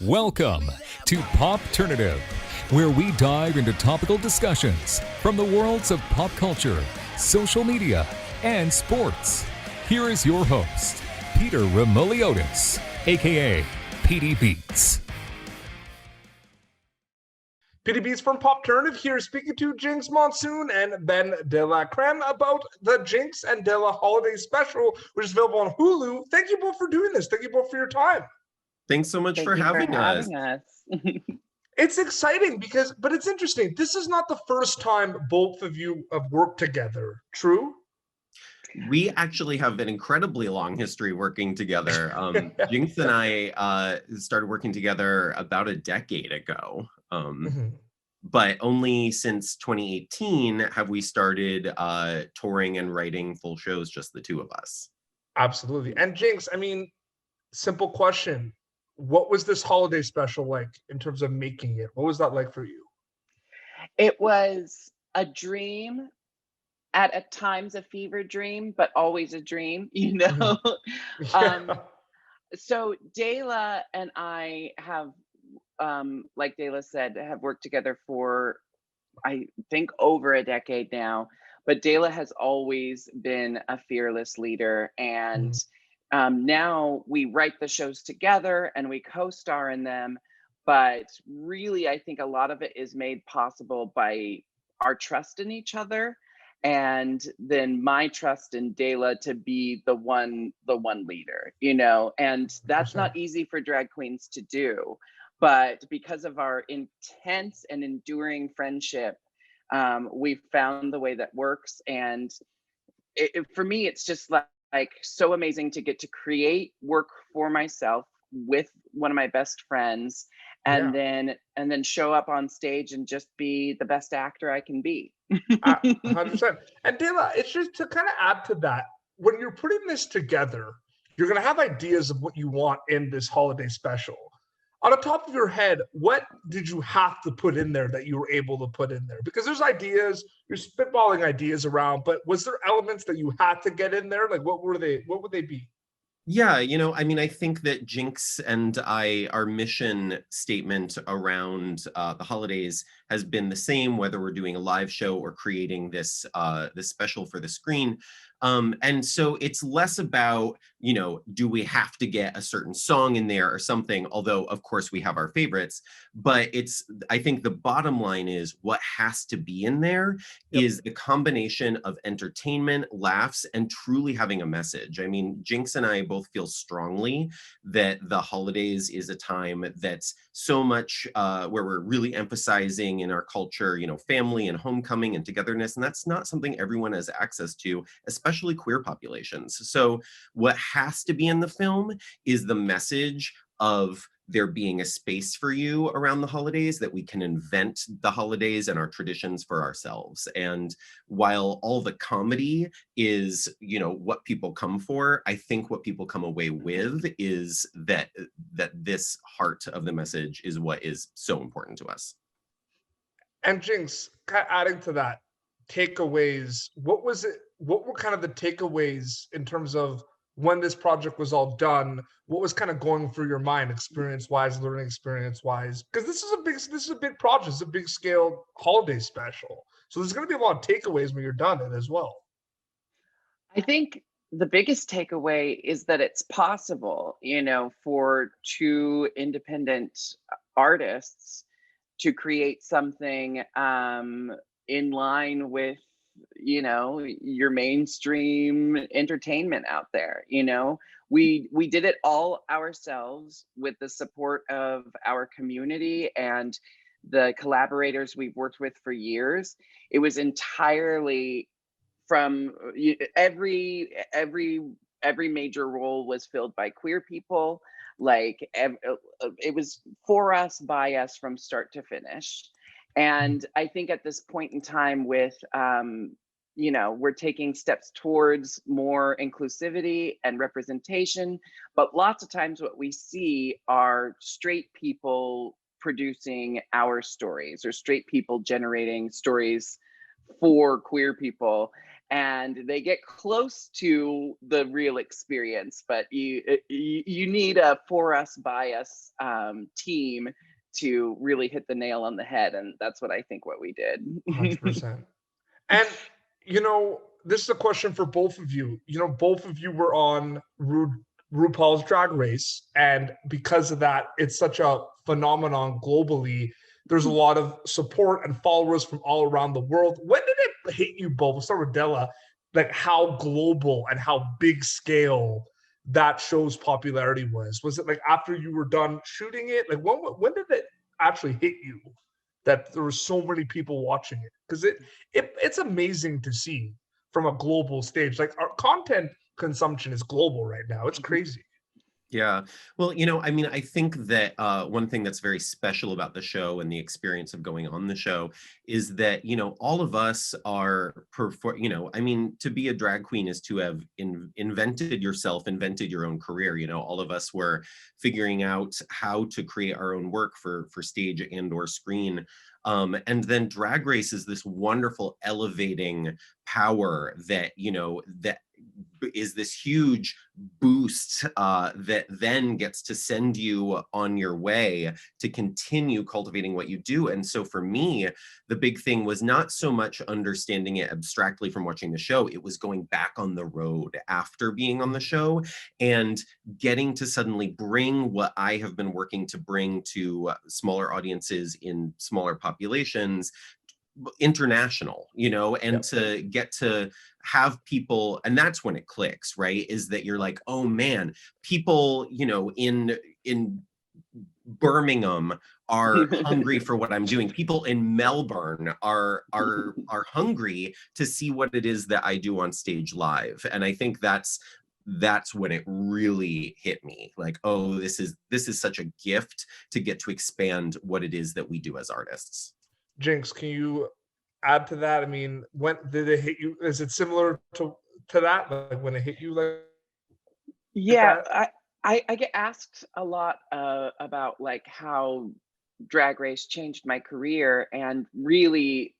Welcome to Popternative, where we dive into topical discussions from the worlds of pop culture, social media, and sports. Here is your host, Peter Remoliotis, aka PD Beats. PD Beats from Popternative here, speaking to Jinkx Monsoon and BenDeLaCreme about the Jinkx and Dela Holiday Special, which is available on Hulu. Thank you both for doing this. Thank you both for your time. Thanks so much for having us. It's exciting but it's interesting. This is not the first time both of you have worked together, true? We actually have an incredibly long history working together. Jinkx and I started working together about a decade ago. But only since 2018 have we started touring and writing full shows, just the two of us. Absolutely. And Jinkx, I mean, simple question. What was this holiday special like in terms of making it? What was that like for you? It was a dream, at times a fever dream, but always a dream, you know? Yeah. So Dela and I have, like Dela said, have worked together for, I think, over a decade now. But Dela has always been a fearless leader. And now we write the shows together and we co-star in them. But really, I think a lot of it is made possible by our trust in each other. And then my trust in Dela to be the one leader, you know, and that's not easy for drag queens to do. But because of our intense and enduring friendship, we've found the way that works. And for me, it's just like so amazing to get to create work for myself with one of my best friends, and then show up on stage and just be the best actor I can be. 100%. And Dela, it's just to kind of add to that, when you're putting this together, you're going to have ideas of what you want in this holiday special. On the top of your head, what did you have to put in there that you were able to put in there? Because there's ideas, you're spitballing ideas around, but was there elements that you had to get in there? Like what would they be? Yeah, you know, I mean, I think that Jinkx and our mission statement around the holidays has been the same, whether we're doing a live show or creating this special for the screen. And so it's less about, you know, do we have to get a certain song in there or something, although of course we have our favorites, but I think the bottom line is what has to be in there is the combination of entertainment, laughs, and truly having a message. I mean, Jinkx and I both feel strongly that the holidays is a time that's so much where we're really emphasizing in our culture, you know, family and homecoming and togetherness, and that's not something everyone has access to, especially queer populations. So what has to be in the film is the message of there being a space for you around the holidays, that we can invent the holidays and our traditions for ourselves. And while all the comedy is, you know, what people come for, I think what people come away with is that this heart of the message is what is so important to us. And Jinkx, kind of adding to that, takeaways, what were kind of the takeaways in terms of when this project was all done? What was kind of going through your mind, experience-wise, learning experience-wise? Because this is a big project, it's a big scale holiday special. So there's going to be a lot of takeaways when you're done it as well. I think the biggest takeaway is that it's possible, you know, for two independent artists to create something in line with, you know, your mainstream entertainment out there. You know, we did it all ourselves with the support of our community and the collaborators we've worked with for years. It was entirely from every major role was filled by queer people. Like it was for us, by us, from start to finish. And I think at this point in time with, you know, we're taking steps towards more inclusivity and representation, but lots of times what we see are straight people producing our stories or straight people generating stories for queer people. and they get close to the real experience, but you need a for us by us team to really hit the nail on the head, and that's what I think what we did. 100%. And this is a question for both of you. Both of you were on RuPaul's Drag Race, and because of that, it's such a phenomenon globally. There's a lot of support and followers from all around the world. When did it hit you both? We'll start with Dela, like how global and how big scale that show's popularity was. Was it like after you were done shooting it? Like when did it actually hit you that there were so many people watching it? Because it's amazing to see from a global stage. Like our content consumption is global right now. It's crazy. Yeah. Well, I think that one thing that's very special about the show and the experience of going on the show is that, all of us are, to be a drag queen is to have invented yourself, invented your own career. All of us were figuring out how to create our own work for stage and or screen. And then Drag Race is this wonderful elevating power that, that is this huge boost that then gets to send you on your way to continue cultivating what you do. And so for me, the big thing was not so much understanding it abstractly from watching the show. It was going back on the road after being on the show and getting to suddenly bring what I have been working to bring to smaller audiences in smaller populations, international, and to get to have people, and that's when it clicks, right? Is that you're like, oh man, people, in Birmingham are hungry for what I'm doing. People in Melbourne are hungry to see what it is that I do on stage live. And I think that's when it really hit me. Like, oh, this is such a gift to get to expand what it is that we do as artists. Jinkx, can you add to that? I mean, when did it hit you? Is it similar to that? Like when it hit you, like yeah, that? I get asked a lot about like how Drag Race changed my career, and really,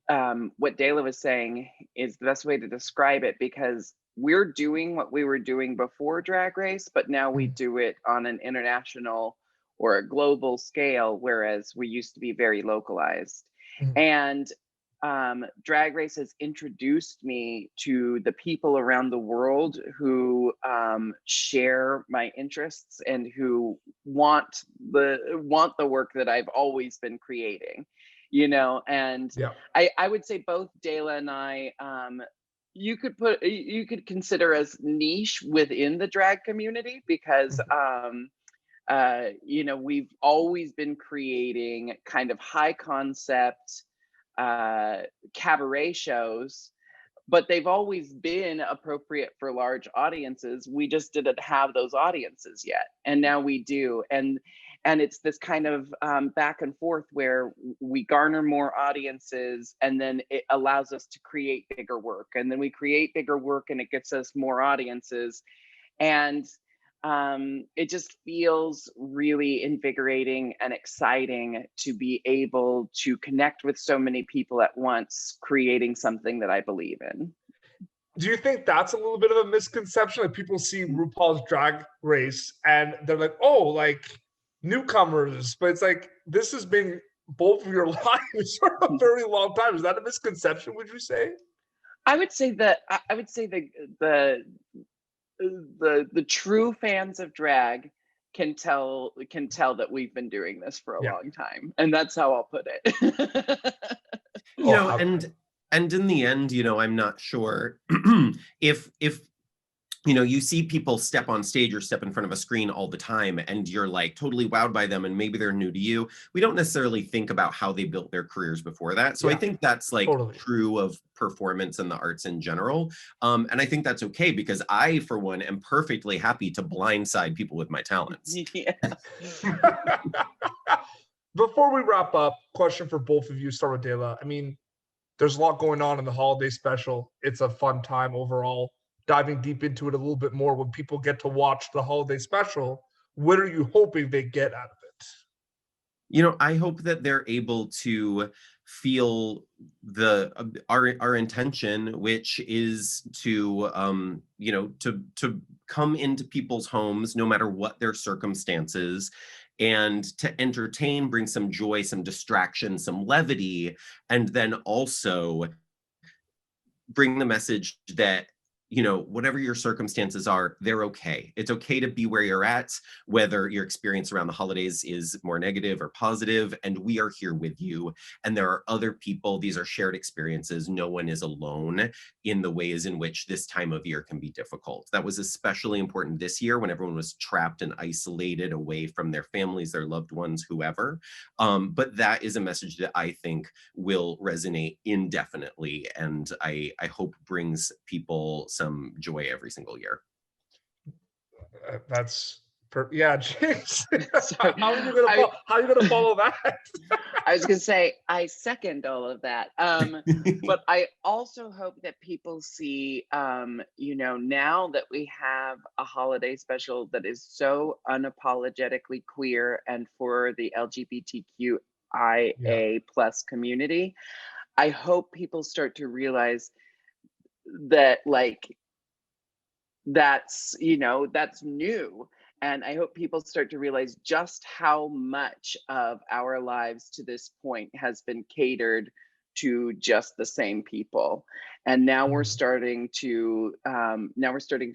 what Dela was saying is the best way to describe it, because we're doing what we were doing before Drag Race, but now we do it on an international or a global scale, whereas we used to be very localized. And Drag Race has introduced me to the people around the world who share my interests and who want the work that I've always been creating, and Yeah. I would say both Dela and I, you could consider us niche within the drag community, because we've always been creating kind of high concept cabaret shows, but they've always been appropriate for large audiences. We just didn't have those audiences yet, and now we do. And it's this kind of back and forth where we garner more audiences, and then it allows us to create bigger work, and then we create bigger work and it gets us more audiences. And it just feels really invigorating and exciting to be able to connect with so many people at once, creating something that I believe in. Do you think that's a little bit of a misconception? Like people see RuPaul's Drag Race and they're like, oh, like newcomers, but it's like this has been both of your lives for a very long time. Is that a misconception, would you say? I would say that the true fans of drag can tell that we've been doing this for a long time, and that's how I'll put it. And in the end, I'm not sure if you see people step on stage or step in front of a screen all the time and you're like totally wowed by them and maybe they're new to you. We don't necessarily think about how they built their careers before that. So I think that's like true of performance and the arts in general. And I think that's okay, because I, for one, am perfectly happy to blindside people with my talents. Yeah. Before we wrap up, question for both of you, start with Dela. I mean, there's a lot going on in the holiday special. It's a fun time overall. Diving deep into it a little bit more, when people get to watch the holiday special, what are you hoping they get out of it? I hope that they're able to feel our intention, which is to to come into people's homes no matter what their circumstances, and to entertain, bring some joy, some distraction, some levity, and then also bring the message that, whatever your circumstances are, they're okay. It's okay to be where you're at, whether your experience around the holidays is more negative or positive, and we are here with you. And there are other people, these are shared experiences. No one is alone in the ways in which this time of year can be difficult. That was especially important this year when everyone was trapped and isolated away from their families, their loved ones, whoever. But that is a message that I think will resonate indefinitely, and I hope brings people some joy every single year. Yeah, Jinkx. Sorry. How are you gonna follow that? I was going to say, I second all of that. But I also hope that people see, now that we have a holiday special that is so unapologetically queer and for the LGBTQIA plus community, I hope people start to realize that, like, that's new. And I hope people start to realize just how much of our lives to this point has been catered to just the same people. And now we're starting to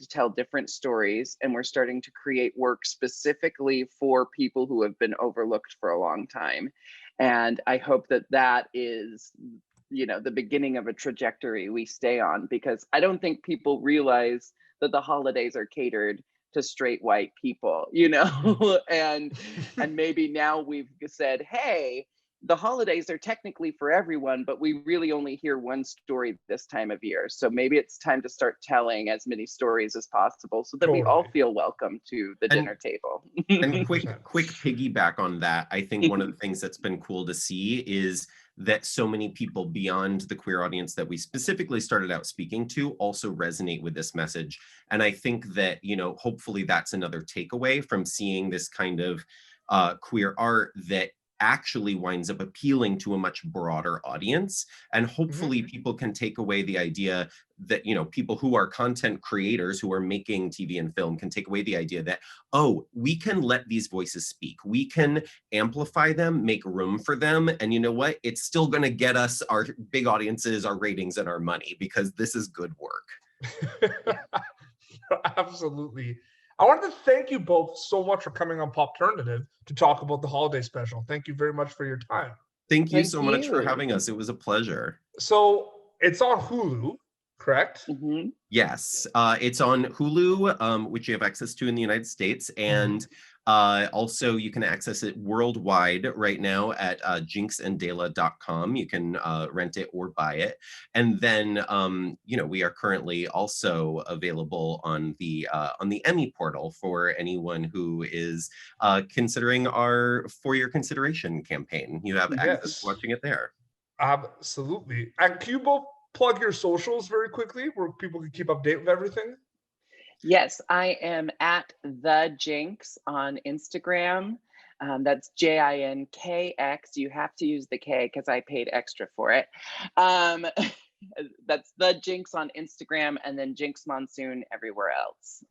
tell different stories, and we're starting to create work specifically for people who have been overlooked for a long time. And I hope that is, the beginning of a trajectory we stay on, because I don't think people realize that the holidays are catered to straight white people, and maybe now we've said, hey, the holidays are technically for everyone, but we really only hear one story this time of year. So maybe it's time to start telling as many stories as possible so that we all feel welcome to the dinner table. And quick piggyback on that, I think one of the things that's been cool to see is that so many people beyond the queer audience that we specifically started out speaking to also resonate with this message. And I think that, hopefully that's another takeaway from seeing this kind of queer art, that actually winds up appealing to a much broader audience. And hopefully people can take away the idea that, people who are content creators who are making TV and film can take away the idea that, oh, we can let these voices speak. We can amplify them, make room for them. And you know what? It's still going to get us our big audiences, our ratings, and our money, because this is good work. Absolutely. I wanted to thank you both so much for coming on Popternative to talk about the holiday special. Thank you very much for your time. Thank you so much for having us. It was a pleasure. So it's on Hulu, correct? Yes, it's on Hulu, which you have access to in the United States, and also you can access it worldwide right now at JinkxandDela.com. You can rent it or buy it, and then we are currently also available on the Emmy portal for anyone who is considering our For Your Consideration campaign. You have access to watching it there. Absolutely. And can you both plug your socials very quickly where people can keep update with everything? Yes, I am at the Jinkx on Instagram. That's JINKX. You have to use the K because I paid extra for it. That's the Jinkx on Instagram, and then Jinkx Monsoon everywhere else.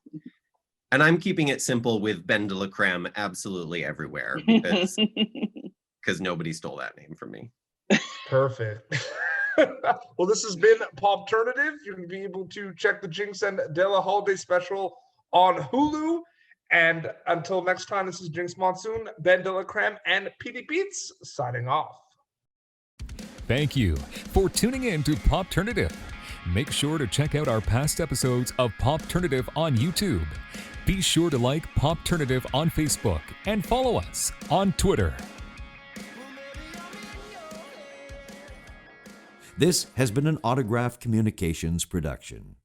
And I'm keeping it simple with BenDeLaCreme absolutely everywhere, because nobody stole that name from me. Perfect. Well, this has been Popternative. You can be able to check the Jinkx and Dela Holiday Special on Hulu. And until next time, this is Jinkx Monsoon, BenDeLaCreme, and PD Beats signing off. Thank you for tuning in to Popternative. Make sure to check out our past episodes of Popternative on YouTube. Be sure to like Popternative on Facebook and follow us on Twitter. This has been an Autograph Communications production.